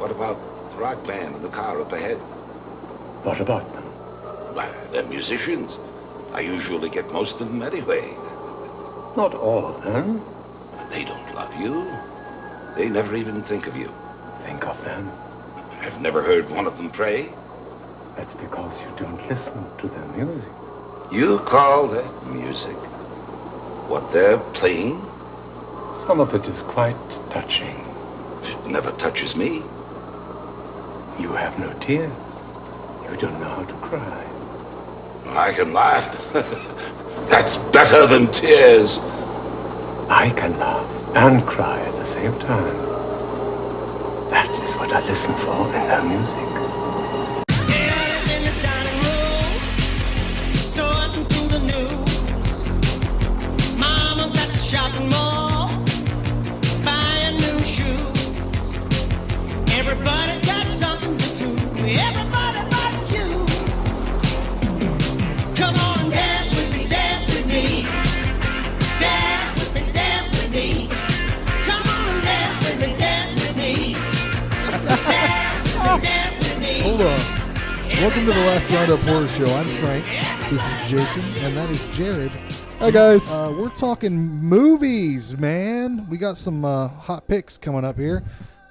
What about the rock band in the car up ahead? What about them? Why, they're musicians. I usually get most of them anyway. Not all of them. They don't love you. They never even think of you. Think of them. I've never heard one of them pray. That's because you don't listen to their music. You call that music? What they're playing? Some of it is quite touching. It never touches me. You have no tears. You don't know how to cry. I can laugh. That's better than tears. I can laugh and cry at the same time. That is what I listen for in their music. Dad's in the dining room, sorting through the news. Mama's at the shopping mall, buying new shoes. Everybody's got something to do. Everybody but you. Come on and dance with me, dance with me. Dance with me, dance with me. Come on and dance with me, dance with me. Dance with me, dance with me. Hold on. Welcome to the Last Roundup Horror Show. I'm Frank. This is Jason, and that is Jared. Hi, guys. We're talking movies, man. We got some hot picks coming up here.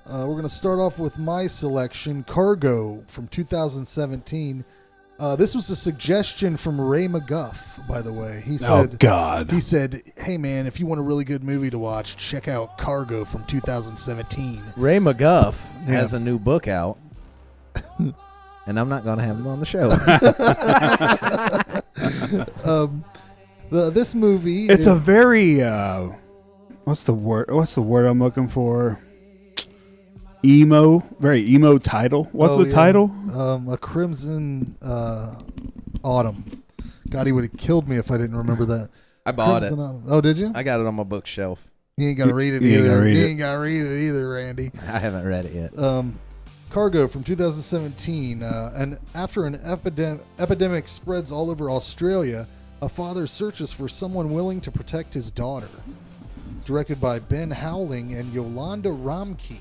We're going to start off with my selection, Cargo from 2017. This was a suggestion from Ray McGuff, by the way. He said, Oh, God. He said, hey, man, if you want a really good movie to watch, check out Cargo from 2017. Ray McGuff Yeah. has a new book out, and I'm not going to have him on the show. This movie... It's a very, what's the word I'm looking for? Very emo title. What's the title? A Crimson Autumn. God, he would have killed me if I didn't remember that. I bought Crimson it. Autumn. Oh, did you? I got it on my bookshelf. You ain't got to read it You ain't either. gotta read You it. ain't got to read it either, Randy. I haven't read it yet. Cargo from 2017. And after an epidemic spreads all over Australia, a father searches for someone willing to protect his daughter. Directed by Ben Howling and Yolanda Ramke.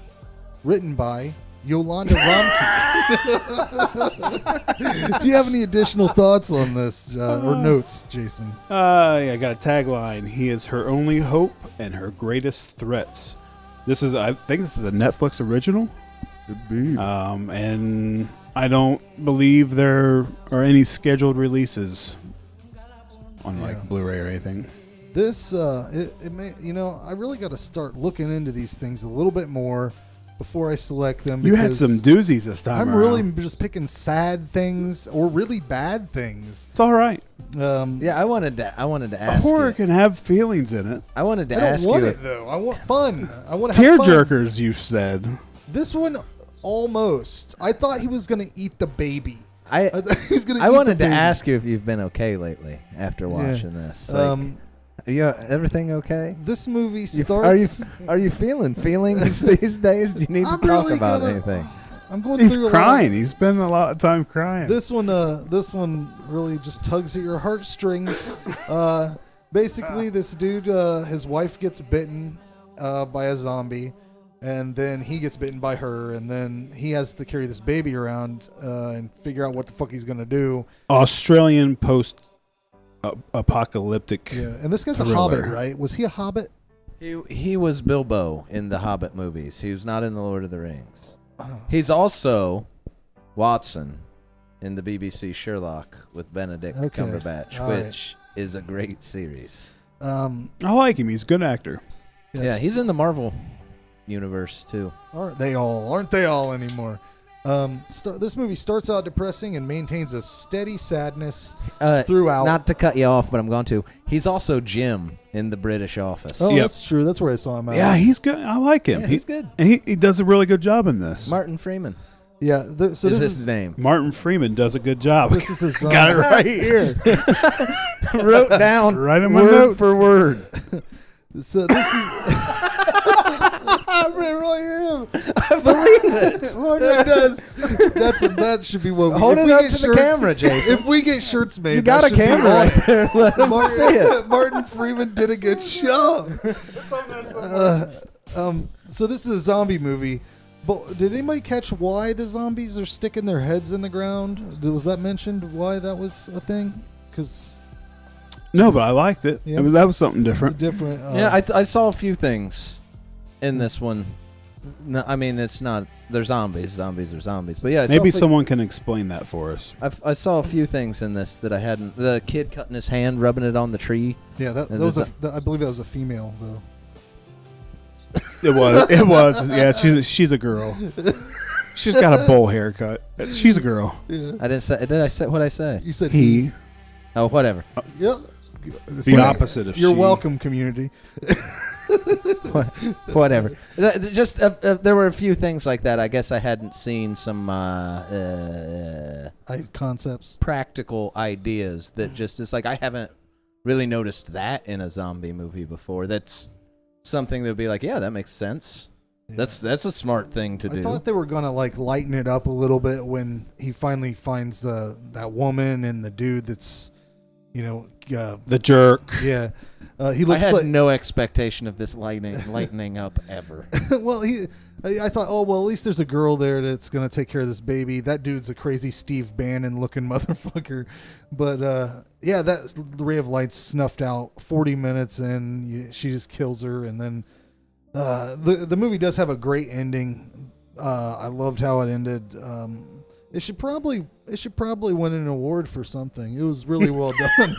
Written by Yolanda Ramke. Do you have any additional thoughts on this or notes, Jason? I got a tagline. He is her only hope and her greatest threats. I think this is a Netflix original. Could be. And I don't believe there are any scheduled releases on like Blu-ray or anything. This, it may, I really got to start looking into these things a little bit more before I select them. You had some doozies this time. I'm around. really just picking sad things or really bad things. It's all right. Yeah, I wanted to ask Horror you. can have feelings in it. I wanted to I don't ask want you. it though. I want fun. I want to have fun. Tearjerkers, you said. This one almost. I thought he was going to eat the baby. I thought he was going to. I wanted to baby. ask you if you've been okay lately after watching this. Like, are you everything okay? This movie starts. Are you feeling feelings these days? Do you need to I'm talk really about gonna- anything? I'm going He's through crying. He's spending a lot of time crying. This one really just tugs at your heartstrings. Basically, this dude, his wife gets bitten by a zombie, and then he gets bitten by her, and then he has to carry this baby around and figure out what the fuck he's gonna do. Australian post-apocalyptic. Yeah, and this guy's thriller. a hobbit, right? Was he a hobbit? He was Bilbo in the Hobbit movies. He was not in the Lord of the Rings. He's also Watson in the BBC Sherlock with Benedict Okay. Cumberbatch, All which is a great series. I like him. He's a good actor. Yes. Yeah, he's in the Marvel universe too. Aren't they all? Aren't they all anymore? This movie starts out depressing and maintains a steady sadness throughout. Not to cut you off, but I'm going to. He's also Jim in the British Office. Oh, Yep. that's true. That's where I saw him. Yeah, he's good. I like him. Yeah, he's good. And he does a really good job in this. Martin Freeman. Yeah. So Is this his name? Martin Freeman does a good job. This is his Got it right here. Wrote down right in my word notes. for word. So this is. I really am. I believe it. Well, that does. That should be what we Hold if it we up get to the shirts- camera, Jason. If we get shirts made, You got that a should be camera on right it. there. Let him see it. Martin Freeman did a good job. So this is a zombie movie. But did anybody catch why the zombies are sticking their heads in the ground? Was that mentioned? Why that was a thing? Because No, but I liked it. Yeah. That was something it's different. different. Yeah, I saw a few things in this one. No, I mean, it's not. They're zombies. Zombies are zombies. But yeah, Maybe someone can explain that for us. I saw a few things in this that I hadn't. The kid cutting his hand, rubbing it on the tree. Yeah, that And was there's I believe that was a female though. It was. Yeah, she's a girl. She's got a bowl haircut. She's a girl. Yeah. I didn't say. Did I say what I say? You said He, Oh, whatever. Yep. the opposite of You're she. welcome, community. Whatever. Just there were a few things like that. I guess I hadn't seen some Concepts. practical ideas that just is like I haven't really noticed that in a zombie movie before. That's something that would be like, yeah, that makes sense. Yeah. That's a smart thing to I do. thought they were gonna like lighten it up a little bit when he finally finds that woman and the dude that's, The jerk. yeah. He I looks had like no expectation of this lightening up ever. well, I thought, oh well, at least there's a girl there that's gonna take care of this baby. That dude's a crazy Steve Bannon looking motherfucker. But yeah, that the ray of light's snuffed out 40 minutes in. She just kills her, and then the movie does have a great ending. I loved how it ended. It should probably win an award for something. It was really well done.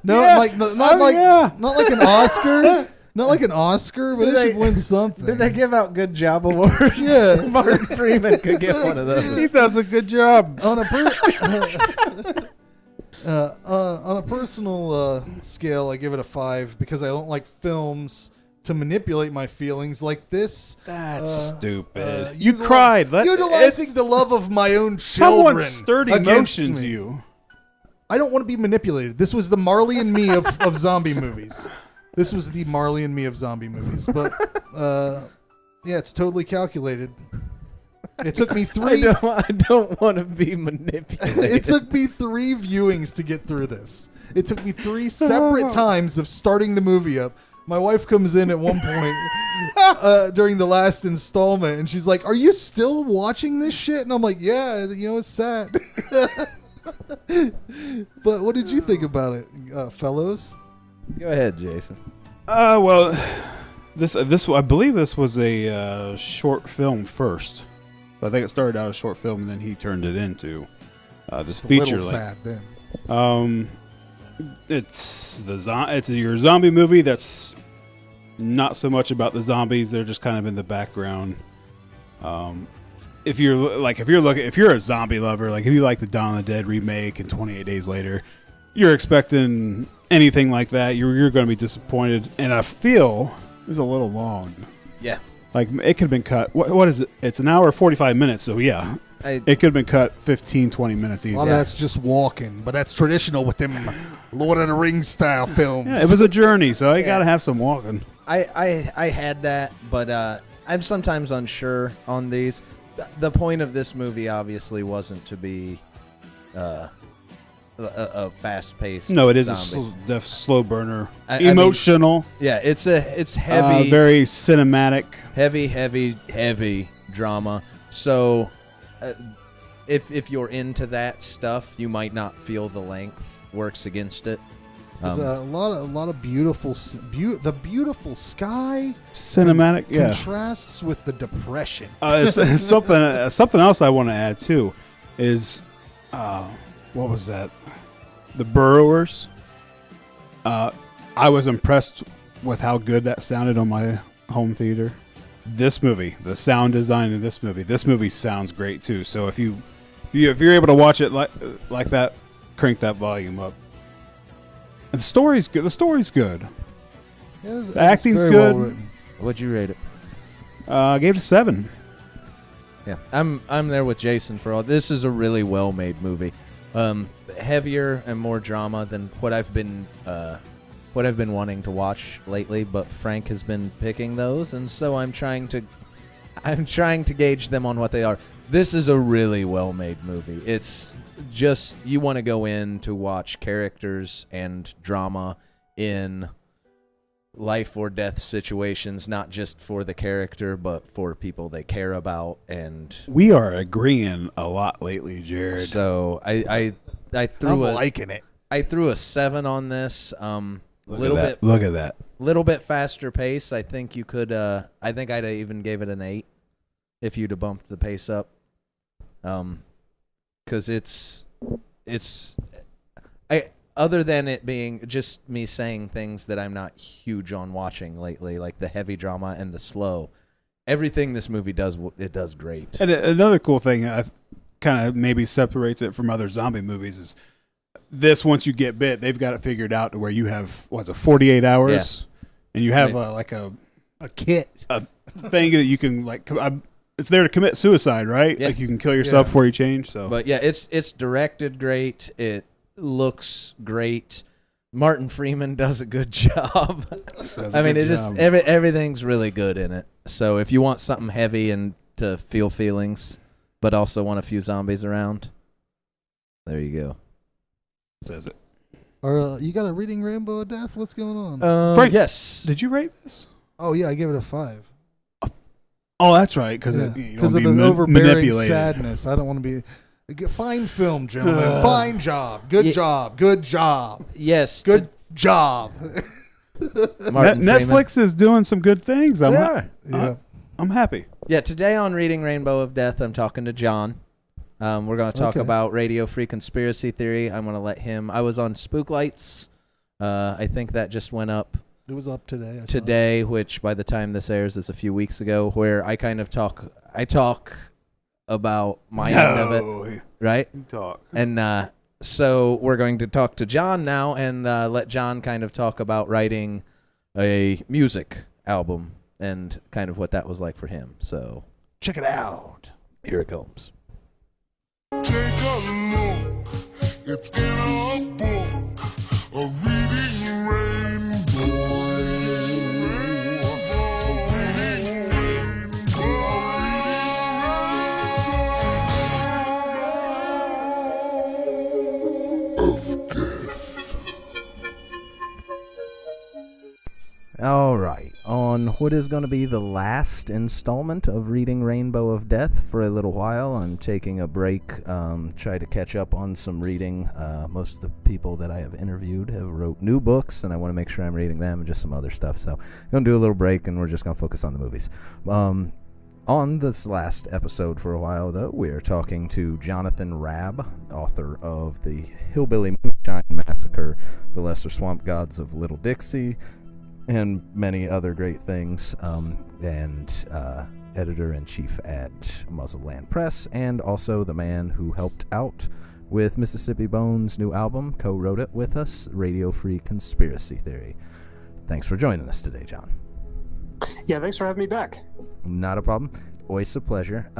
No, not like an Oscar. Not like an Oscar, but it should win something. Did they give out good job awards? Yeah. Martin Freeman could get one of those. He does a good job. On a personal scale, I give it a 5 because I don't like films to manipulate my feelings like this. That's stupid. You You cried. Utilizing the love of my own children. Someone stirred against emotions me. you. I don't want to be manipulated. This was the Marley and Me of zombie movies. This was the Marley and Me of zombie movies. But yeah, it's totally calculated. It took me three. I don't want to be manipulated. It took me 3 viewings to get through this. It took me 3 separate times of starting the movie up. My wife comes in at one point during the last installment, and she's like, "Are you still watching this shit?" And I'm like, "Yeah, it's sad." But what did you think about it, fellows? Go ahead, Jason. Well, this I believe this was a short film first. I think it started out as a short film, and then he turned it into this feature. A little sad then. It's your zombie movie that's not so much about the zombies; they're just kind of in the background. If you're a zombie lover, like if you like the Dawn of the Dead remake and 28 Days Later, you're expecting anything like that, you're going to be disappointed. And I feel it was a little long. Yeah. Like it could have been cut. What is it? It's an hour 45 minutes. So yeah, it could have been cut 15, 20 minutes easy. Well, that's just walking, but that's traditional with them Lord of the Rings style films. Yeah, it was a journey, so I got to have some walking. I had that, but I'm sometimes unsure on these. The point of this movie obviously wasn't to be a fast-paced. No, it is zombie. a slow burner, I mean, emotional. Yeah, it's heavy, very cinematic. heavy drama. So, if you're into that stuff, you might not feel the length works against it. There's a lot of beautiful, the beautiful sky, Cinematic, contrasts with the depression. Something else I want to add too is what was that? The Burrowers. I was impressed with how good that sounded on my home theater. This movie, the sound design in this movie sounds great too. So if you're able to watch it like that, crank that volume up. And the story's good. The acting's good. Well, What'd you rate it? I gave it a 7. Yeah, I'm there with Jason for all. This is a really well-made movie. Heavier and more drama than what I've been wanting to watch lately. But Frank has been picking those, and so I'm trying to gauge them on what they are. This is a really well-made movie. It's just you want to go in to watch characters and drama in life or death situations, not just for the character, but for people they care about. And We are agreeing a lot lately, Jared. so I I'm threw liking it. I threw a 7 on this. Look at that. Little bit faster pace. I think you could. I think I'd even gave it an 8 if you'd have bumped the pace up. Because it's other than it being just me saying things that I'm not huge on watching lately, like the heavy drama and the slow. Everything this movie does, it does great. And another cool thing, kind of maybe separates it from other zombie movies, is this. Once you get bit, they've got it figured out to where you have 48 hours, and you have a kit, a thing that you can it's there to commit suicide, right? Yeah. Like you can kill yourself before you change. So, but yeah, it's directed great. It looks great. Martin Freeman does a good job. Everything's really good in it. So if you want something heavy and to feel feelings, but also want a few zombies around, there you go. says it. Or you got a reading Rainbow of Death? What's going on? Frank, yes. Did you rate this? Oh yeah, I gave it a 5. Oh, that's right, because of the overbearing sadness. I don't want to be. Fine film, gentlemen. Fine job. Good job. Good job. Yes. Good job. Netflix is doing some good things. I'm happy. Yeah, today on Reading Rainbow of Death, I'm talking to John. We're going to talk about Radio Free Conspiracy Theory. I'm going to let him. I was on Spooklights. I think that just went up. It was up today. Today, which by the time this airs is a few weeks ago, where I kind of talk about my end of it, right? Talk. And so we're going to talk to John now and let John kind of talk about writing a music album and kind of what that was like for him. So check it out. Here it comes. Take a look, it's in a book, a reading rainbow. All right, on what is going to be the last installment of Reading Rainbow of Death for a little while, I'm taking a break, try to catch up on some reading. Most of the people that I have interviewed have wrote new books, and I want to make sure I'm reading them and just some other stuff. So I'm going to do a little break, and we're just going to focus on the movies. On this last episode for a while, though, we're talking to Jonathan Raab, author of The Hillbilly Moonshine Massacre, The Lesser Swamp Gods of Little Dixie, and many other great things, and editor-in-chief at Muzzleland Press, and also the man who helped out with Mississippi Bones' new album, co-wrote it with us, Radio Free Conspiracy Theory. Thanks for joining us today, John. Yeah, thanks for having me back. Not a problem. Always a pleasure.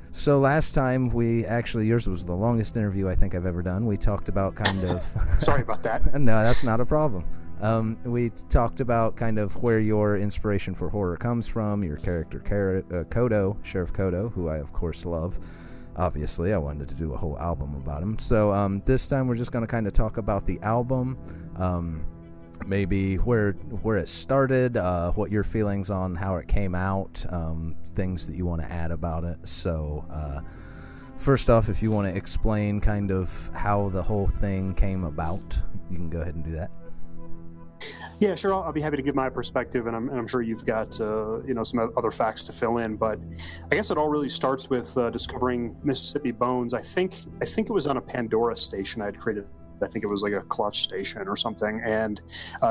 So last time yours was the longest interview I think I've ever done. We talked about kind of... Sorry about that. No, that's not a problem. We talked about kind of where your inspiration for horror comes from, your character, Kodo, Sheriff Kodo, who I, of course, love. Obviously, I wanted to do a whole album about him. So this time we're just going to kind of talk about the album, maybe where it started, what your feelings on how it came out, things that you want to add about it. So first off, if you want to explain kind of how the whole thing came about, you can go ahead and do that. Yeah, sure. I'll be happy to give my perspective, and I'm sure you've got some other facts to fill in. But I guess it all really starts with discovering Mississippi Bones. I think it was on a Pandora station I had created. I think it was like a Clutch station or something. And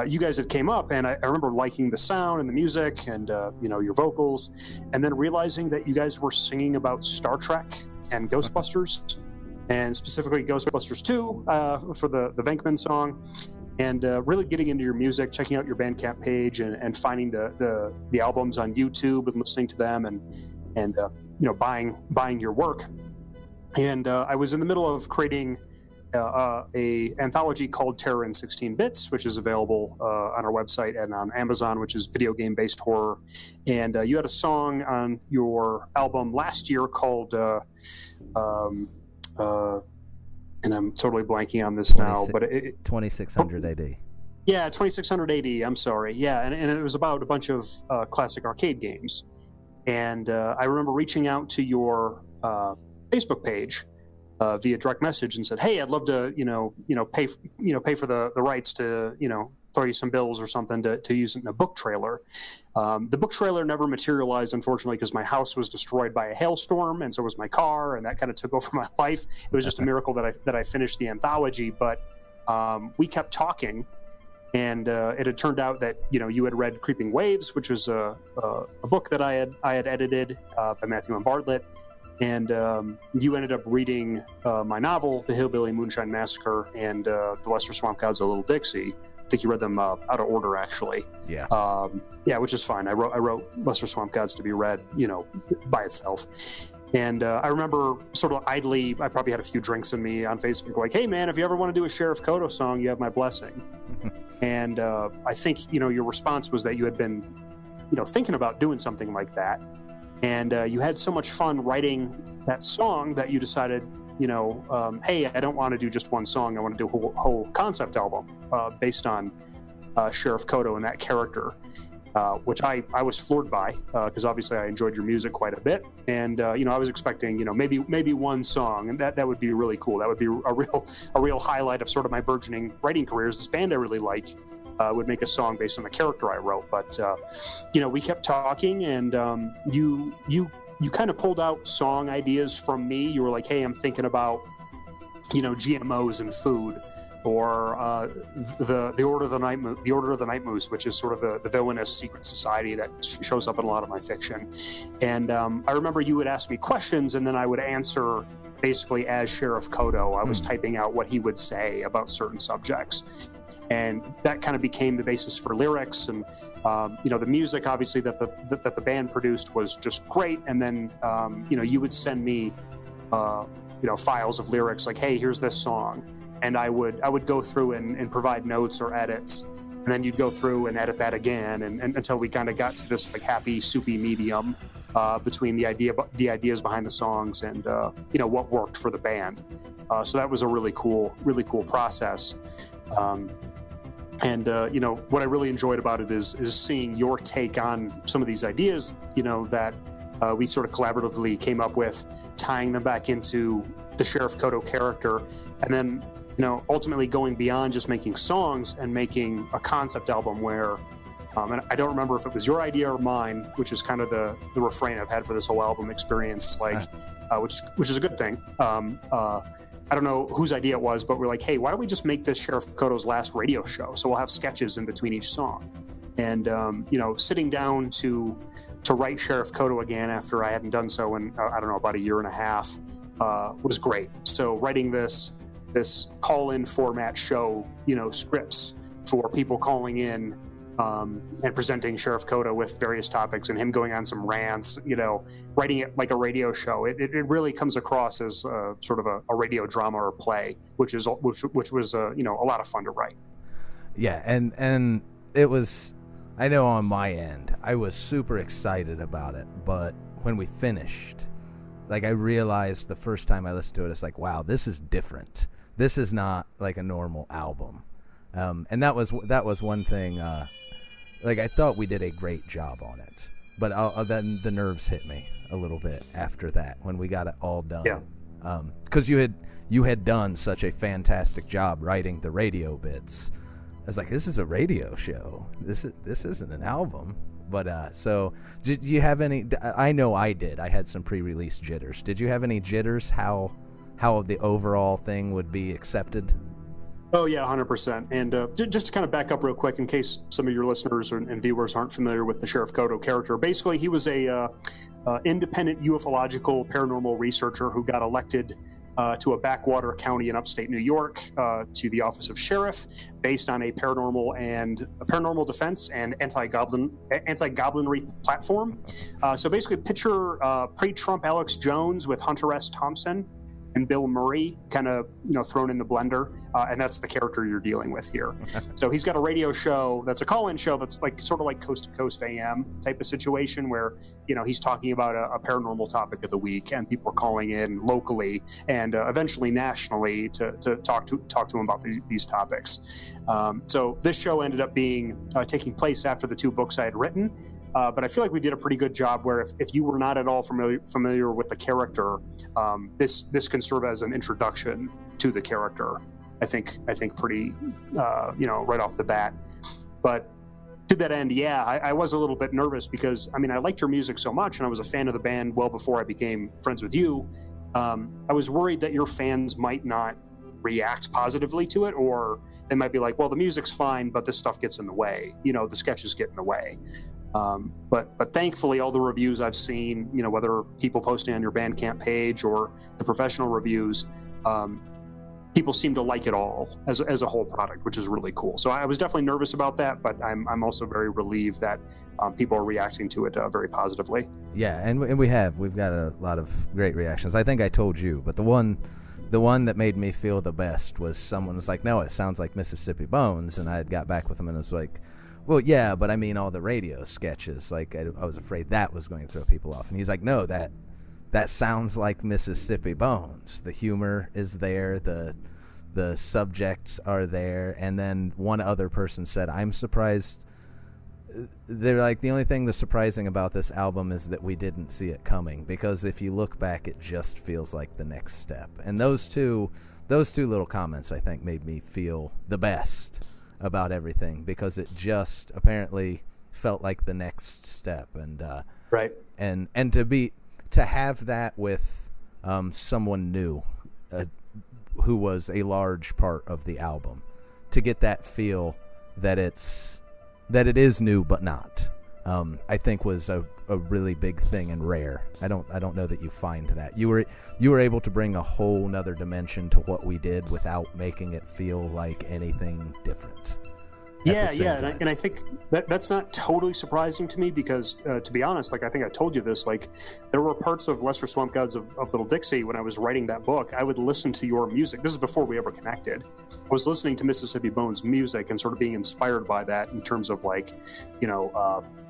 you guys had came up, and I remember liking the sound and the music and your vocals, and then realizing that you guys were singing about Star Trek and Ghostbusters, and specifically Ghostbusters 2 for the Venkman song. And really getting into your music, checking out your Bandcamp page, and finding the albums on YouTube and listening to them, and buying your work. And I was in the middle of creating a anthology called Terror in 16 Bits, which is available on our website and on Amazon, which is video game based horror. And you had a song on your album last year called. And I'm totally blanking on this now, but 2600 AD. Yeah, 2680. I'm sorry. Yeah, and it was about a bunch of classic arcade games. And I remember reaching out to your Facebook page via direct message and said, "Hey, I'd love to, pay for the rights to, throw you some bills or something to use it in a book trailer." The book trailer never materialized, unfortunately, because my house was destroyed by a hailstorm, and so was my car, and that kind of took over my life. It was just a miracle that I finished the anthology, but we kept talking. And it had turned out that you had read Creeping Waves, which was a book that I had edited by Matthew M. Bartlett, and you ended up reading my novel, The Hillbilly Moonshine Massacre, and The Lesser Swamp Gods of Little Dixie. I think you read them out of order, actually. Yeah. Which is fine. I wrote Lesser Swamp Gods to be read, by itself. And I remember sort of idly, I probably had a few drinks in me on Facebook, like, "Hey man, if you ever want to do a Sheriff Kodo song, you have my blessing." And I think, your response was that you had been, thinking about doing something like that. And you had so much fun writing that song that you decided, hey, I don't want to do just one song. I want to do a whole concept album based on Sheriff Kodo and that character. Which I was floored by, because obviously I enjoyed your music quite a bit, and I was expecting maybe one song, and that would be really cool. That would be a real highlight of sort of my burgeoning writing career. This band I really like would make a song based on the character I wrote, but we kept talking, and you kind of pulled out song ideas from me. You were like, "Hey, I'm thinking about GMOs and food." Or the Order of the Night Moose, which is sort of the villainous secret society that shows up in a lot of my fiction. And I remember you would ask me questions, and then I would answer basically as Sheriff Kodo. I was typing out what he would say about certain subjects, and that kind of became the basis for lyrics. And the music, obviously, that the band produced was just great. And then you would send me files of lyrics, like, "Hey, here's this song." And I would go through and provide notes or edits, and then you'd go through and edit that again, and until we kind of got to this like happy soupy medium between the ideas behind the songs and what worked for the band. So that was a really cool process. What I really enjoyed about it is seeing your take on some of these ideas, that we sort of collaboratively came up with, tying them back into the Sheriff Kodo character, and then ultimately going beyond just making songs and making a concept album where, and I don't remember if it was your idea or mine, which is kind of the refrain I've had for this whole album experience, which is a good thing. I don't know whose idea it was, but we're like, "Hey, why don't we just make this Sheriff Kodo's last radio show? So we'll have sketches in between each song." And sitting down to write Sheriff Kodo again after I hadn't done so in about a year and a half was great. So writing this call-in format show, scripts for people calling in and presenting Sheriff Kodo with various topics, and him going on some rants, writing it like a radio show. It really comes across as sort of a radio drama or play, which was a lot of fun to write. Yeah, and it was, I know on my end, I was super excited about it, but when we finished, like, I realized the first time I listened to it, it's like, wow, this is different. This is not like a normal album. And that was one thing, like, I thought we did a great job on it, but then the nerves hit me a little bit after that when we got it all done. Yeah. Because you had done such a fantastic job writing the radio bits. I was like, this is a radio show. This isn't an album. But so did you have any? I know I did. I had some pre-release jitters. Did you have any jitters? How the overall thing would be accepted? Oh yeah, 100%. And just to kind of back up real quick, in case some of your listeners and viewers aren't familiar with the Sheriff Kodo character, basically he was a independent ufological paranormal researcher who got elected to a backwater county in upstate New York to the office of sheriff, based on a paranormal defense and anti-goblinry platform. So basically, picture pre-Trump Alex Jones with Hunter S. Thompson, and Bill Murray kind of thrown in the blender, and that's the character you're dealing with here. So he's got a radio show that's a call-in show that's like sort of like Coast to Coast AM type of situation where he's talking about a paranormal topic of the week, and people are calling in locally and eventually nationally to talk to him about these topics. So this show ended up being taking place after the 2 books I had written. But I feel like we did a pretty good job where if you were not at all familiar with the character, this can serve as an introduction to the character. I think pretty, right off the bat. But to that end, I was a little bit nervous because, I liked your music so much and I was a fan of the band well before I became friends with you. I was worried that your fans might not react positively to it, or they might be like, well, the music's fine, but this stuff gets in the way. The sketches get in the way. But thankfully, all the reviews I've seen, whether people posting on your Bandcamp page or the professional reviews, people seem to like it all as a whole product, which is really cool. So I was definitely nervous about that, but I'm also very relieved that people are reacting to it very positively. Yeah, and we've got a lot of great reactions. I think I told you, but the one that made me feel the best was someone was like, no, it sounds like Mississippi Bones, and I had got back with him and it was like, well, yeah, but I mean all the radio sketches. Like I was afraid that was going to throw people off, and he's like, no, that sounds like Mississippi Bones. The humor is there, the subjects are there, and then one other person said, I'm surprised. They're like, the only thing that's surprising about this album is that we didn't see it coming, because if you look back, it just feels like the next step. And those two little comments, I think, made me feel the best about everything, because it just apparently felt like the next step. And right. And to have that with someone new, who was a large part of the album, to get that feel that it is new but not, I think was a really big thing and rare. I don't know that you find that. You were able to bring a whole nother dimension to what we did without making it feel like anything different. Yeah, and I think that's not totally surprising to me because, to be honest, like I think I told you this, like there were parts of Lesser Swamp Gods of Little Dixie when I was writing that book, I would listen to your music. This is before we ever connected. I was listening to Mississippi Bones music and sort of being inspired by that in terms of like,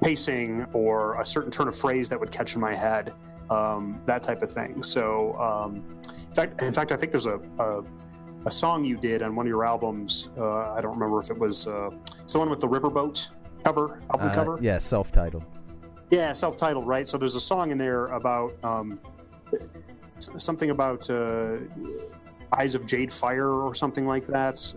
pacing or a certain turn of phrase that would catch in my head, that type of thing. So, in fact, I think there's a song you did on one of your albums. I don't remember if it was someone with the riverboat album cover. Yeah, self-titled. Yeah, self-titled, right? So there's a song in there about something about Eyes of Jade Fire or something like that.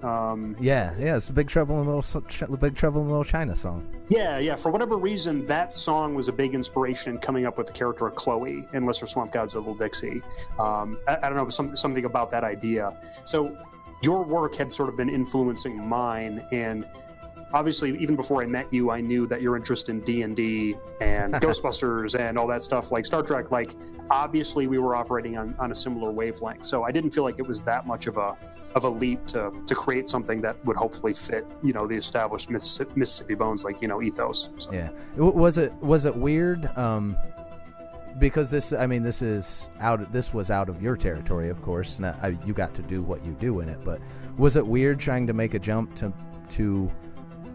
Yeah, it's the Big Trouble in Little China song. Yeah. For whatever reason, that song was a big inspiration coming up with the character of Chloe in Lesser Swamp Gods of Little Dixie. I don't know, something about that idea. So your work had sort of been influencing mine, and obviously, even before I met you, I knew that your interest in D&D and Ghostbusters and all that stuff, like Star Trek, like obviously we were operating on a similar wavelength. So I didn't feel like it was that much of a leap to create something that would hopefully fit, the established Mississippi Bones, like, ethos. So. Yeah. Was it weird? Because this was out of your territory, of course. You got to do what you do in it, but was it weird trying to make a jump to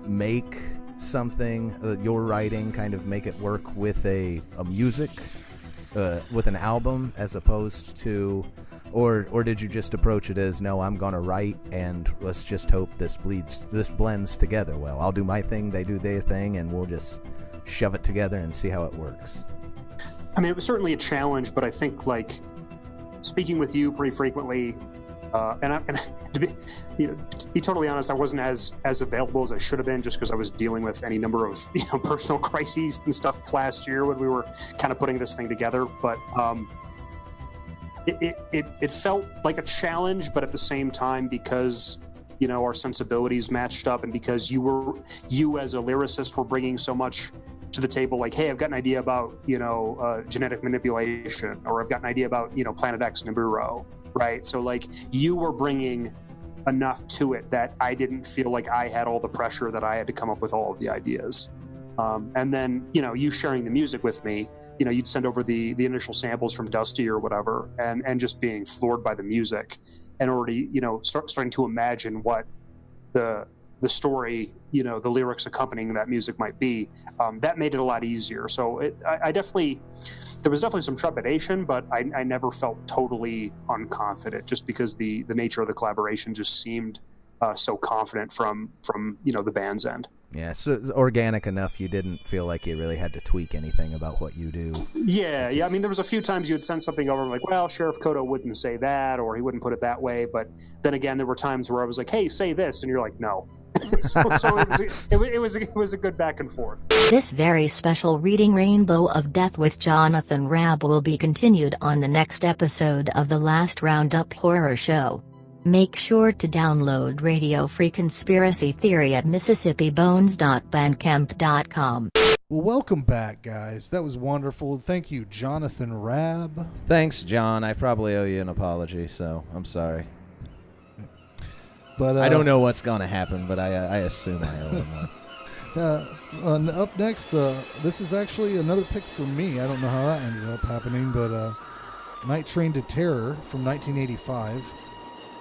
make something your writing kind of make it work with a music with an album, as opposed to, or did you just approach it as, no, I'm gonna write and let's just hope this blends together well? I'll do my thing, they do their thing, and we'll just shove it together and see how it works. I mean, it was certainly a challenge, but I think, like, speaking with you pretty frequently, and to be totally honest, I wasn't as available as I should have been, just because I was dealing with any number of personal crises and stuff last year when we were kind of putting this thing together. But it felt like a challenge, but at the same time, because our sensibilities matched up, and because you as a lyricist were bringing so much to the table, like, hey, I've got an idea about genetic manipulation, or I've got an idea about Planet X Nibiru. Right. So like you were bringing enough to it that I didn't feel like I had all the pressure that I had to come up with all of the ideas. And then, you sharing the music with me, you'd send over the initial samples from Dusty or whatever, and just being floored by the music and already, starting to imagine what the story, the lyrics accompanying that music might be. That made it a lot easier. So there was definitely some trepidation, but I never felt totally unconfident, just because the nature of the collaboration just seemed so confident from the band's end. Yeah, so it's organic enough you didn't feel like you really had to tweak anything about what you do. Yeah. I mean, there was a few times you would send something over, like, well, Sheriff Kodo wouldn't say that, or he wouldn't put it that way. But then again, there were times where I was like, hey, say this, and you're like, no. so it was a good back and forth. This very special reading Rainbow of Death with Jonathan Raab will be continued on the next episode of the Last Roundup Horror Show. Make sure to download Radio Free Conspiracy Theory at mississippibones.bandcamp.com. Well, welcome back, guys. That was wonderful. Thank you, Jonathan Raab. Thanks, John. I probably owe you an apology, so I'm sorry. But I don't know what's going to happen, but I assume I owe him one. Up next, this is actually another pick for me. I don't know how that ended up happening, but Night Train to Terror from 1985.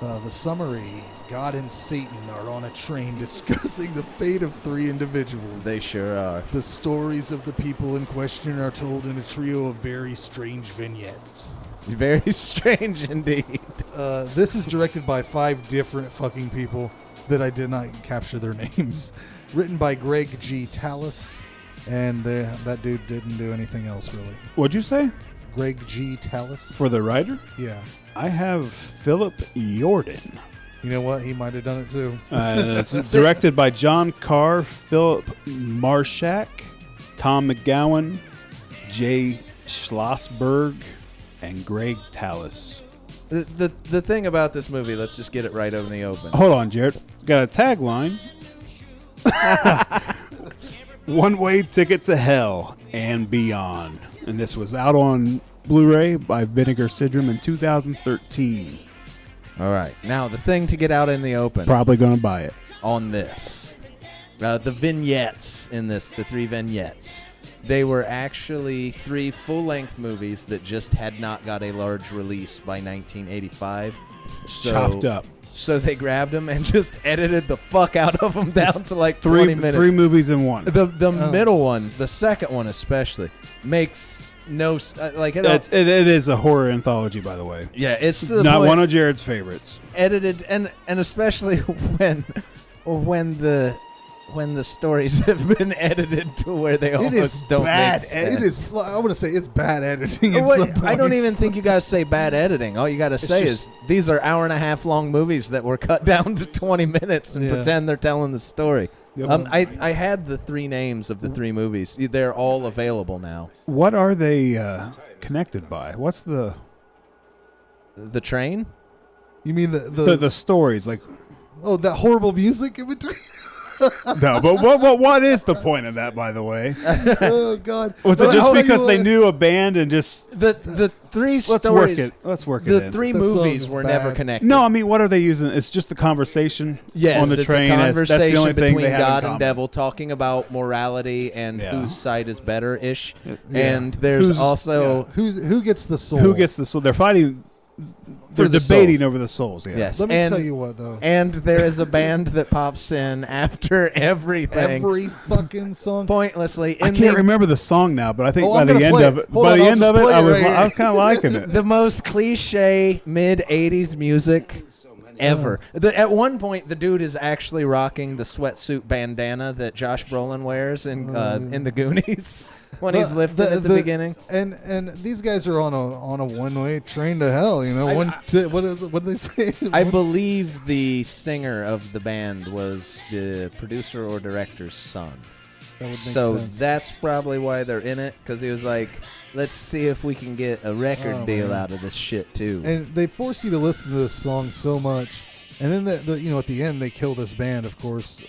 The summary: God and Satan are on a train discussing the fate of three individuals. They sure are. The stories of the people in question are told in a trio of very strange vignettes. Very strange indeed. This is directed by 5 different fucking people that I did not capture their names. Written by Greg G. Tallis, and that dude didn't do anything else really. What'd you say? Greg G. Tallis. For the writer? Yeah. I have Philip Jordan. You know what? He might have done it too. It's directed by John Carr, Philip Marshak, Tom McGowan, Jay Schlossberg, and Greg Tallis. The thing about this movie, let's just get it right over the open. Hold on, Jared. Got a tagline. One-way ticket to hell and beyond. And this was out on Blu-ray by Vinegar Syndrome in 2013. All right. Now, the thing to get out in the open. Probably going to buy it. On this. The vignettes in this, the 3 vignettes. They were actually 3 full-length movies that just had not got a large release by 1985. Chopped up. So they grabbed them and just edited the fuck out of them down to like 20 minutes. 3 movies in one. The middle one, the second one especially, makes no like it is a horror anthology, by the way. Yeah, it's to the not point, one of Jared's favorites. edited and especially when the stories have been edited to where they almost don't make sense. It is. I want to say it's bad editing. In Wait, some points. I don't even think you guys say bad editing. All you got to say is these are hour-and-a-half long movies that were cut down to 20 minutes and pretend they're telling the story. Yep. I had the 3 names of the 3 movies. They're all available now. What are they connected by? What's the train? You mean the stories? Like, oh, that horrible music in between. No, but what is the point of that, by the way? Oh God! Was it just because they knew a band and just the 3 stories? Let's work it. The in. 3 movies were never connected. No, I mean, what are they using? It's just a conversation on the train. It's a conversation that's the only thing between they have God in and devil, talking about morality and whose side is better ish. Yeah. And there's also who gets the soul. Who gets the soul? They're fighting. They're debating over the souls. Yeah. Yes. Let me tell you what, though. And there is a band that pops in after everything. Every fucking song. Pointlessly. I can't remember the song now, but I think Oh, by I'm the gonna end play of it. it, Hold by on, the I'll end just of it, play it I was right here. kind of liking it. The most cliche mid-'80s music ever. At one point, the dude is actually rocking the sweatsuit bandana that Josh Brolin wears in the Goonies when he's lifted at the beginning. And these guys are on a one-way train to hell. You know, what do they say? I believe the singer of the band was the producer or director's son. That would make So sense. that's probably why they're in it, because he was like, let's see if we can get a record deal out of this shit too. And they force you to listen to this song so much, and then at the end they kill this band, of course.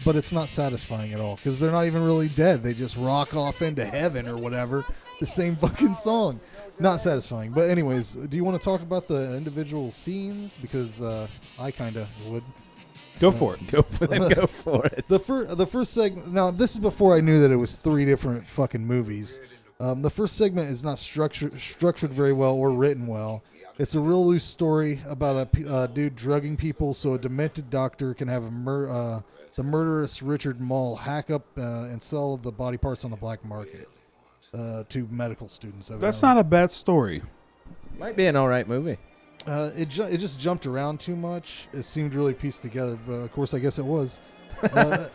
But it's not satisfying at all because they're not even really dead. They just rock off into heaven or whatever. The same fucking song. Not satisfying. But anyways, do you want to talk about the individual scenes? Because I kind of would. Go for it. Go for it. The first segment. Now, this is before I knew that it was 3 different fucking movies. The first segment is not structured very well or written well. It's a real loose story about a dude drugging people so a demented doctor can have the murderous Richard Mall hack up and sell the body parts on the black market to medical students. That's not a bad story. Might be an all right movie. It just jumped around too much. It seemed really pieced together, but of course I guess it was.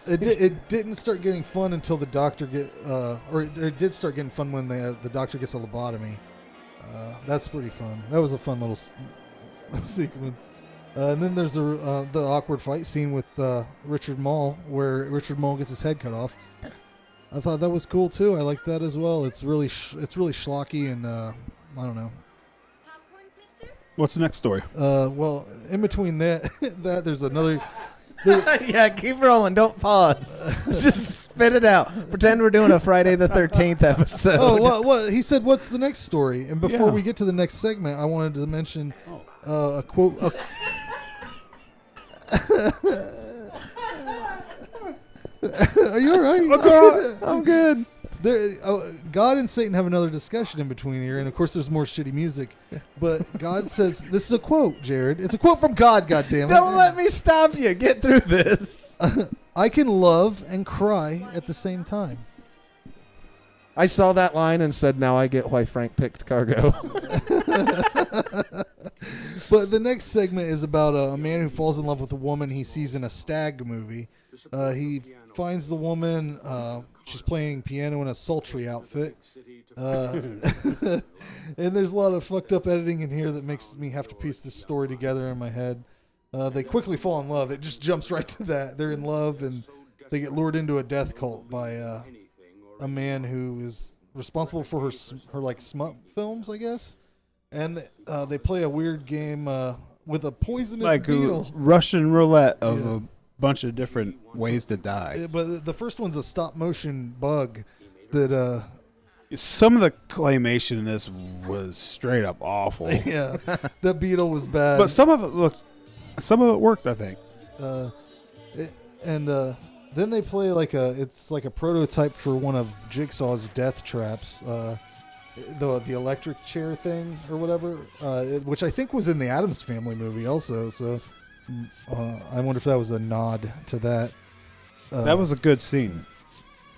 It didn't start getting fun until the doctor it did start getting fun when the doctor gets a lobotomy. That's pretty fun. That was a fun little sequence. And then there's the awkward fight scene with Richard Mall, where Richard Mall gets his head cut off. I thought that was cool too. I like that as well. It's really schlocky and I don't know. What's the next story? Well, in between that there's another. Yeah, keep rolling. Don't pause. Just spit it out. Pretend we're doing a Friday the 13th episode. Oh, what he said. What's the next story? And before we get to the next segment, I wanted to mention a quote. Are you all right? What's wrong? I'm good. God and Satan have another discussion in between here, and of course there's more shitty music. But God says, this is a quote, Jared. It's a quote from God, goddammit. Don't let me stop you. Get through this. I can love and cry at the same time. I saw that line and said, now I get why Frank picked Cargo. But the next segment is about a man who falls in love with a woman he sees in a stag movie. He finds the woman. She's playing piano in a sultry outfit. And there's a lot of fucked up editing in here that makes me have to piece this story together in my head. They quickly fall in love. It just jumps right to that. They're in love, and they get lured into a death cult by a man who is responsible for her like smut films, I guess. And they play a weird game with a poisonous beetle. Russian roulette of a bunch of different ways to die. But the first one's a stop motion bug that some of the claymation in this was straight up awful. Yeah, that beetle was bad. But some of it worked, I think. Then they play it's like a prototype for one of Jigsaw's death traps, the electric chair thing or whatever, which I think was in the Addams Family movie also. So I wonder if that was a nod to that. That was a good scene.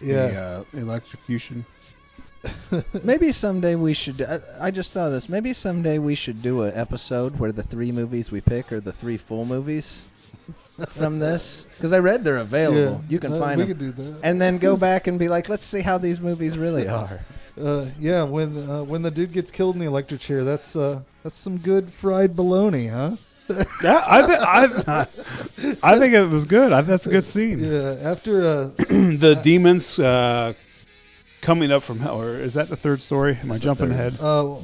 Yeah, the electrocution. Maybe someday we should. I just thought of this. Maybe someday we should do an episode where the 3 movies we pick are the 3 full movies from this. Because I read they're available. Yeah, you can find them. We could do that. And then go back and be like, let's see how these movies really are. Yeah, when the dude gets killed in the electric chair, that's some good fried bologna, huh? Yeah, I think it was good. That's a good scene. Yeah, after the demons coming up from hell, or is that the third story? Am I jumping ahead?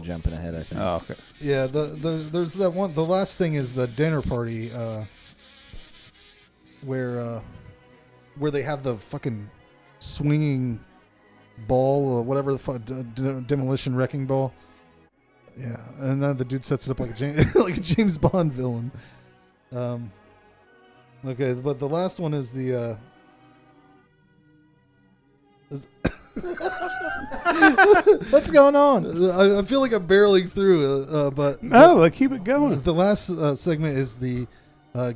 Jumping ahead, I think. Oh, okay. Yeah, there's that one. The last thing is the dinner party, where they have the fucking swinging ball or whatever the fuck, demolition wrecking ball. Yeah, and then the dude sets it up like a James Bond villain. Okay, but the last one is the. What's going on? I feel like I'm barreling through, but keep it going. The last segment is the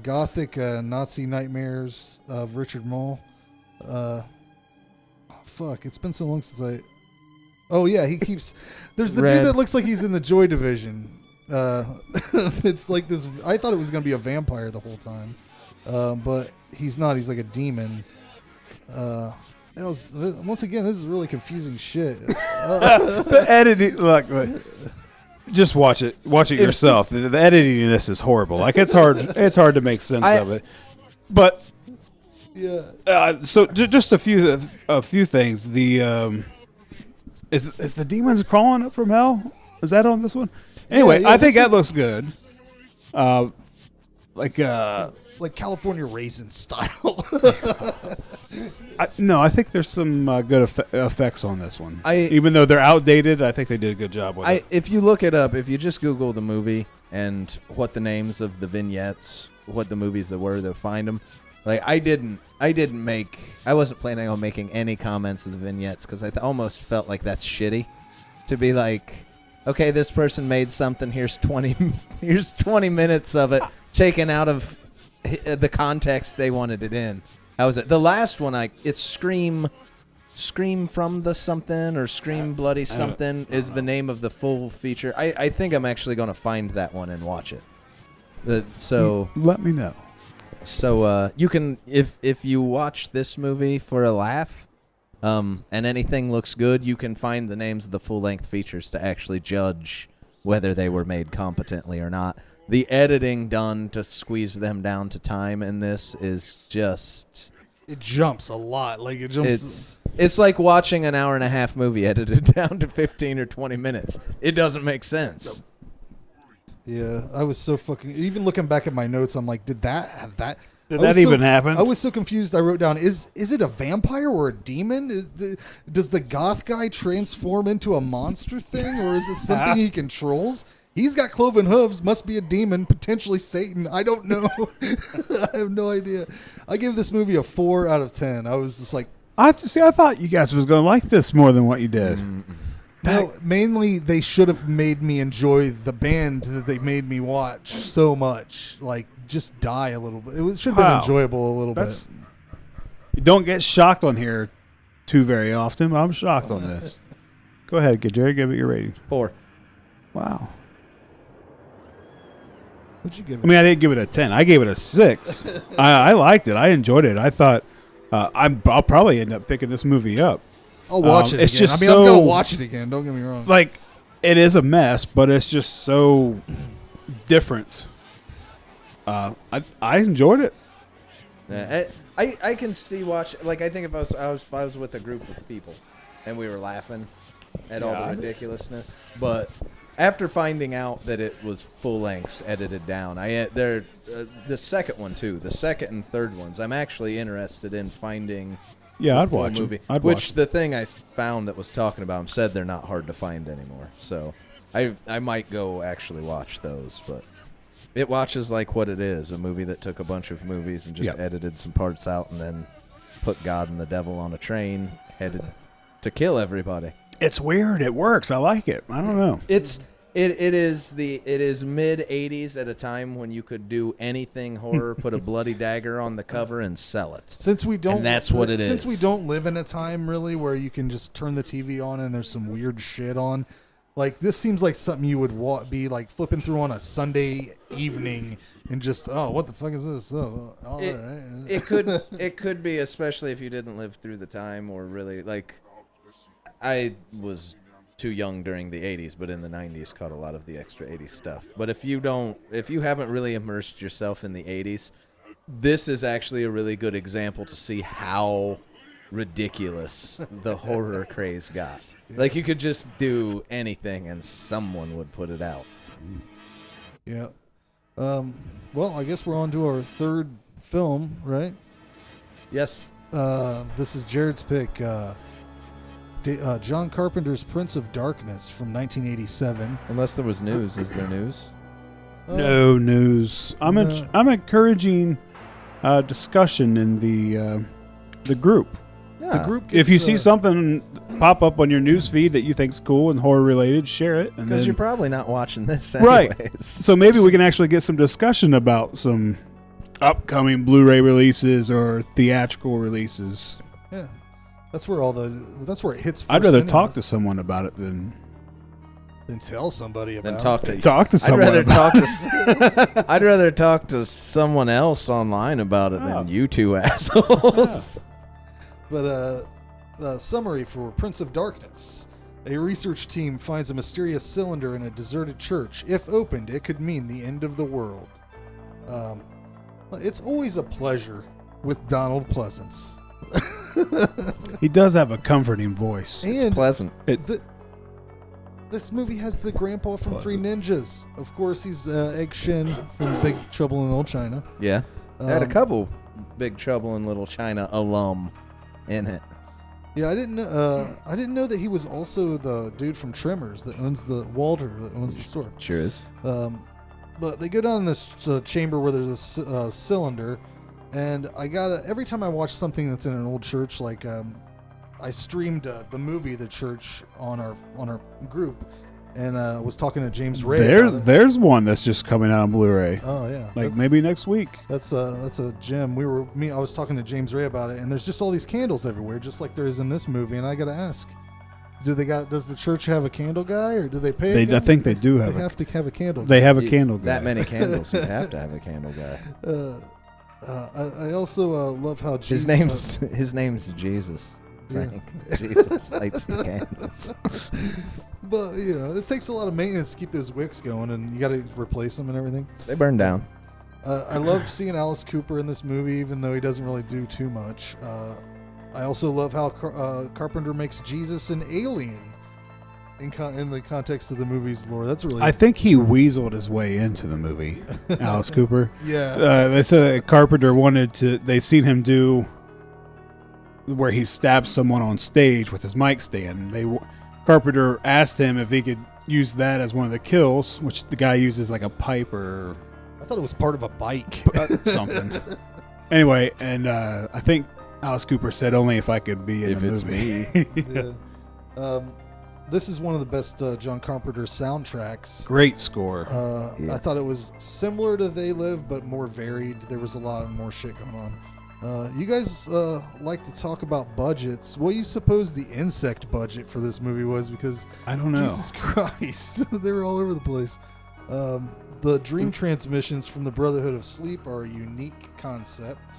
gothic Nazi nightmares of Richard Mall. Fuck, it's been so long since I. Oh yeah, he keeps. There's the dude that looks like he's in the Joy Division. It's like this. I thought it was going to be a vampire the whole time, but he's not. He's like a demon. Once again, this is really confusing shit. The editing, look, just watch it yourself. The editing in this is horrible. Like it's hard to make sense of it. But yeah. So just a few things. The is the demons crawling up from hell? Is that on this one? Anyway, I think that looks good. Like California raisin style. I think there's some good effects on this one. Even though they're outdated, I think they did a good job with it. If you look it up, if you just Google the movie and what the names of the vignettes what the movies that were, they'll find them. Like I wasn't planning on making any comments of the vignettes because I almost felt like that's shitty to be like, okay, this person made something. Here's 20 minutes of it taken out of the context they wanted it in. How was it? The last one, it's Scream from the something or Scream Bloody something is the name of the full feature. I think I'm actually going to find that one and watch it. So let me know. So you can, if you watch this movie for a laugh, and anything looks good, you can find the names of the full-length features to actually judge whether they were made competently or not. The editing done to squeeze them down to time in this is just... It jumps a lot. Like it jumps. It's like watching an hour-and-a-half movie edited down to 15 or 20 minutes. It doesn't make sense. Yeah, I was so fucking... Even looking back at my notes, I'm like, did that even happen? I was so confused. I wrote down, is it a vampire or a demon? Does the goth guy transform into a monster thing, or is it something he controls? He's got cloven hooves, must be a demon, potentially Satan. I don't know. I have no idea. I gave this movie a 4 out of 10. I was just like... I thought you guys was going to like this more than what you did. No, mainly they should have made me enjoy the band that they made me watch so much. Like, just die a little bit. It should have been enjoyable a little bit. You don't get shocked on here too very often, but I'm shocked on this. Go ahead, Jerry. Give it your rating. 4. Wow. What'd you give it? I mean, I didn't give it a 10. I gave it a 6. I liked it. I enjoyed it. I thought I'll probably end up picking this movie up. I'll watch it it's again. just I'm going to watch it again. Don't get me wrong. Like, it is a mess, but it's just so different. I enjoyed it. Yeah, I can see watch. Like, I think if I was with a group of people and we were laughing at all the ridiculousness, but after finding out that it was full lengths edited down, the second one too, the second and third ones, I'm actually interested in finding. Yeah, I'd full watch movie. it. The thing I found that was talking about them said they're not hard to find anymore. So I might go actually watch those, but it watches like what it is, a movie that took a bunch of movies and just edited some parts out and then put God and the devil on a train headed to kill everybody. It's weird. It works. I like it. I don't know. It is mid 80s at a time when you could do anything horror, put a bloody dagger on the cover and sell it. And that's what it is. Since we don't live in a time really where you can just turn the TV on and there's some weird shit on, like this seems like something you would be like flipping through on a Sunday evening and just, oh, what the fuck is this? Oh, all right. It could be, especially if you didn't live through the time or really like. I was too young during the 80s, but in the 90s caught a lot of the extra 80s stuff. But if you haven't really immersed yourself in the 80s, this is actually a really good example to see how ridiculous the horror craze got. Like you could just do anything and someone would put it out. Yeah. Well, I guess we're on to our third film, right? Yes. This is Jared's pick. John Carpenter's Prince of Darkness from 1987. Unless there was news. Is there news? No news. I'm encouraging discussion in the group. Yeah. The group If you see something pop up on your news feed that you think's cool and horror related, share it. Because you're probably not watching this anyways. Right. So maybe we can actually get some discussion about some upcoming Blu-ray releases or theatrical releases. Yeah. That's where it hits first. I'd rather anyways. talk to someone about it than tell somebody about talk to someone. I'd rather talk to someone else online about it than you two assholes. But the summary for Prince of Darkness. A research team finds a mysterious cylinder in a deserted church. If opened, it could mean the end of the world. It's always a pleasure with Donald Pleasance. He does have a comforting voice. It's pleasant. This movie has the grandpa from Three Ninjas. Of course, he's Egg Shin from Big Trouble in Little China. Yeah. Had a couple Big Trouble in Little China alum in it. Yeah, I didn't know that he was also the dude from Tremors that owns Walter that owns the store. Sure is. But they go down in this chamber where there's a cylinder, and every time I watch something that's in an old church, like I streamed the movie The Church on our group, and was talking to James Raab. There's one that's just coming out on Blu-ray. Oh yeah, like maybe next week. That's a gem. I was talking to James Raab about it, and there's just all these candles everywhere, just like there is in this movie. And I got to ask, does the church have a candle guy, or do they pay? I think they do have. They have to have a candle. They have a candle guy. That many candles, you have to have a candle guy. I also love how his name's Jesus. Frank. Yeah. Jesus lights the candles. But it takes a lot of maintenance to keep those wicks going, and you got to replace them and everything. They burn down. I love seeing Alice Cooper in this movie, even though he doesn't really do too much. I also love how Carpenter makes Jesus an alien in the context of the movie's lore. That's really. I think he weaseled his way into the movie, Alice Cooper. Yeah. They said Carpenter they seen him do where he stabbed someone on stage with his mic stand. Carpenter asked him if he could use that as one of the kills, which the guy uses like a pipe or. I thought it was part of a bike. Something. Anyway, and I think Alice Cooper said only if I could be in the movie. Yeah. This is one of the best John Carpenter soundtracks. Great score. I thought it was similar to They Live, but more varied. There was a lot more shit going on. You guys like to talk about budgets. What do you suppose the insect budget for this movie was? Because I don't know. Jesus Christ, they were all over the place. The dream transmissions from the Brotherhood of Sleep are a unique concept.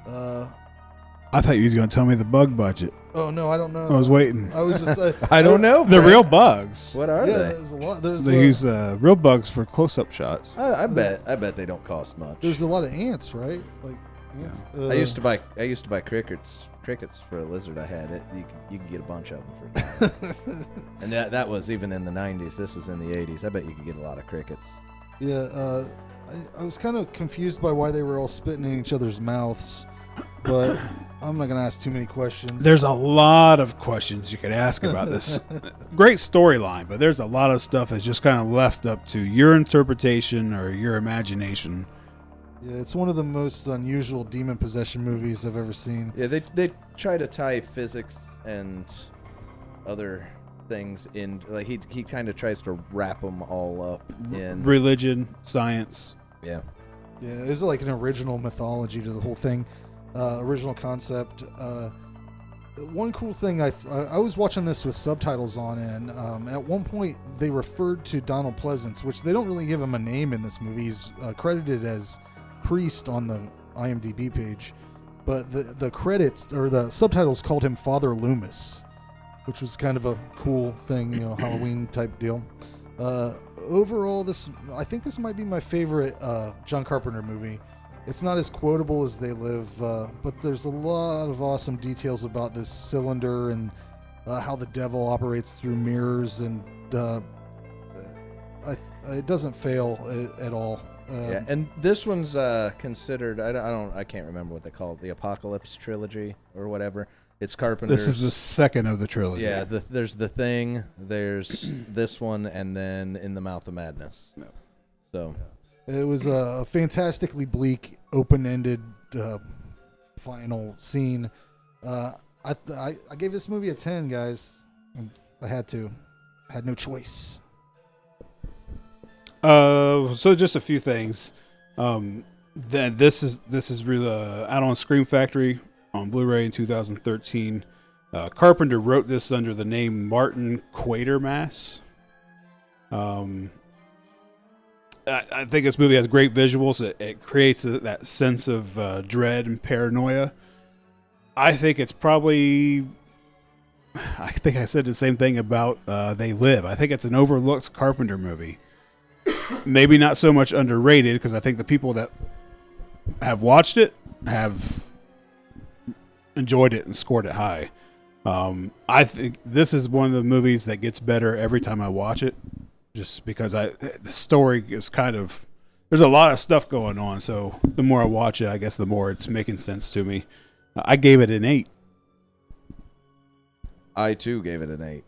I thought you was going to tell me the bug budget. Oh no, I don't know. I was waiting. I was just. I don't know. They're real bugs. What are they? There's a lot. They use real bugs for close-up shots. I bet they don't cost much. There's a lot of ants, right? Like ants. I used to buy crickets for a lizard I had. You could get a bunch of them for $1. And that was even in the 90s. This was in the 80s. I bet you could get a lot of crickets. Yeah, I was kind of confused by why they were all spitting in each other's mouths, but I'm not going to ask too many questions. There's a lot of questions you could ask about this. Great storyline, but there's a lot of stuff that's just kind of left up to your interpretation or your imagination. Yeah, it's one of the most unusual demon possession movies I've ever seen. Yeah, they try to tie physics and other things in, like he kind of tries to wrap them all up in religion, science. Yeah, it's like an original mythology to the whole thing, original concept. One cool thing, I was watching this with subtitles on, and at one point they referred to Donald Pleasance, which they don't really give him a name in this movie. He's credited as priest on the IMDb page, but the credits or the subtitles called him Father Loomis, which was kind of a cool thing, Halloween type deal. Overall, I think this might be my favorite John Carpenter movie. It's not as quotable as They Live, but there's a lot of awesome details about this cylinder and how the devil operates through mirrors, and it doesn't fail at all. Yeah, and this one's considered. I can't remember what they call it, the Apocalypse trilogy or whatever. It's Carpenter's. This is the second of the trilogy. Yeah, there's The Thing, there's this one, and then In the Mouth of Madness. No. So it was a fantastically bleak, open-ended final scene. I gave this movie a 10, guys. I had to. I had no choice. So just a few things. This is really out on Scream Factory on Blu-ray in 2013. Carpenter wrote this under the name Martin Quatermass. I think this movie has great visuals. It creates that sense of dread and paranoia. I think it's probably... I think I said the same thing about They Live. I think it's an overlooked Carpenter movie. Maybe not so much underrated, because I think the people that have watched it have enjoyed it and scored it high. I think this is one of the movies that gets better every time I watch it, just because the story is kind of, there's a lot of stuff going on, so the more I watch it, I guess the more it's making sense to me. I gave it an 8. I too gave it an 8.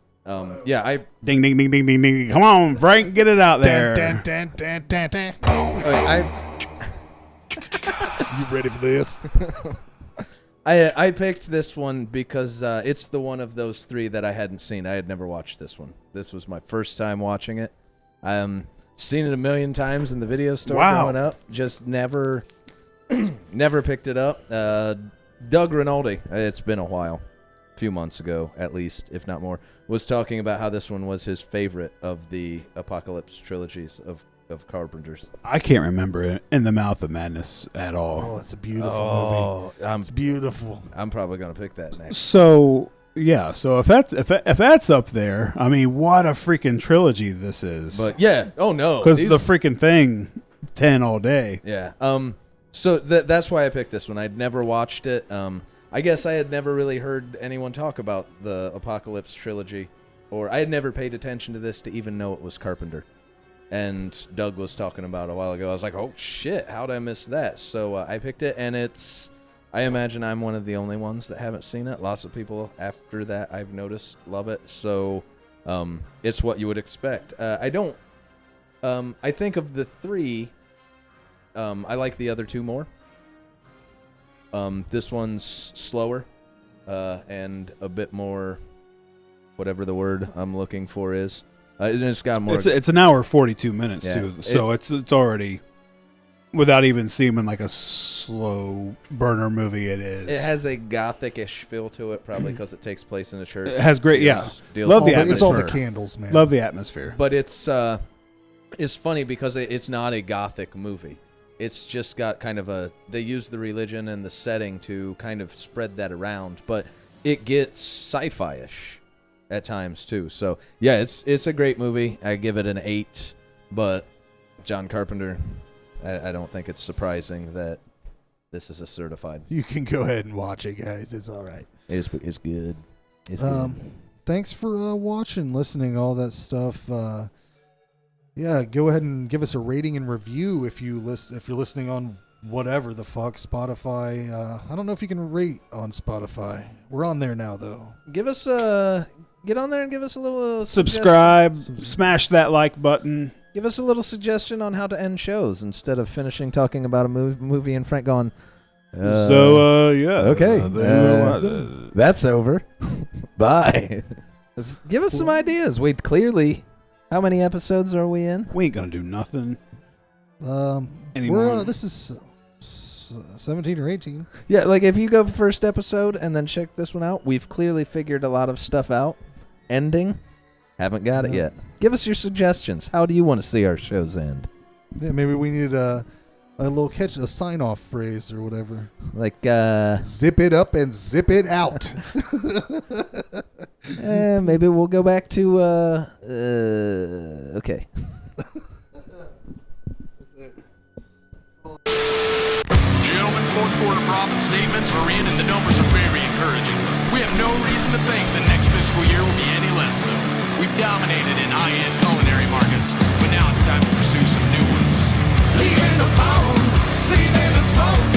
Yeah, I Ding, ding, ding, ding, ding, ding. Come on, Frank, get it out there. Dun, dun, dun, dun, dun, dun. You ready for this? I picked this one because it's the one of those three that I hadn't seen. I had never watched this one. This was my first time watching it. Seen it a million times in the video store growing up. Just never picked it up. Doug Rinaldi, it's been a while, a few months ago at least, if not more, was talking about how this one was his favorite of the Apocalypse trilogies of Carpenter's. I can't remember it, In the Mouth of Madness at all. Oh, it's a beautiful movie. It's beautiful. I'm probably gonna pick that next. So yeah, so if that's up there, I mean, what a freaking trilogy this is. But yeah, oh no, because the freaking thing, 10 all day. Yeah. So that's why I picked this one. I'd never watched it. I guess I had never really heard anyone talk about the Apocalypse trilogy, or I had never paid attention to this to even know it was Carpenter. And Doug was talking about it a while ago. I was like, oh shit, how'd I miss that? So I picked it, and I imagine I'm one of the only ones that haven't seen it. Lots of people after that I've noticed love it. So it's what you would expect. I think of the three, I like the other two more. This one's slower and a bit more, whatever the word I'm looking for is. It's got more. It's an hour 42 minutes too, so it's already, without even seeming like a slow burner movie. It is. It has a gothic-ish feel to it, probably because it takes place in a church. It has great, love the atmosphere. It's all the candles, man. Love the atmosphere. But it's funny because it's not a gothic movie. It's just got kind of they use the religion and the setting to kind of spread that around, but it gets sci-fi-ish at times too. So yeah, it's a great movie. I give it an 8, but John Carpenter, I don't think it's surprising that this is a certified. You can go ahead and watch it, guys. It's all right. It's good. It's good. Thanks for watching, listening, all that stuff. Yeah, go ahead and give us a rating and review if you're listening on whatever the fuck, Spotify. I don't know if you can rate on Spotify. We're on there now, though. Get on there and give us a little subscribe, smash that like button. Give us a little suggestion on how to end shows instead of finishing talking about a movie and Frank going, okay, that's over. Bye. Give us some ideas. How many episodes are we in? We ain't gonna do nothing anymore. This is 17 or 18. Yeah, like if you go first episode and then check this one out, we've clearly figured a lot of stuff out. Ending, haven't got it yet. Give us your suggestions. How do you want to see our shows end? Yeah, maybe we need a little a sign-off phrase or whatever. Like zip it up and zip it out. Maybe we'll go back to okay. Gentlemen, fourth quarter profit statements are in and the numbers are very encouraging. We have no reason to think the next fiscal year will be any less so. We've dominated in high-end culinary markets, but now it's time to pursue some new ones. Leaving the bone, season and smoke.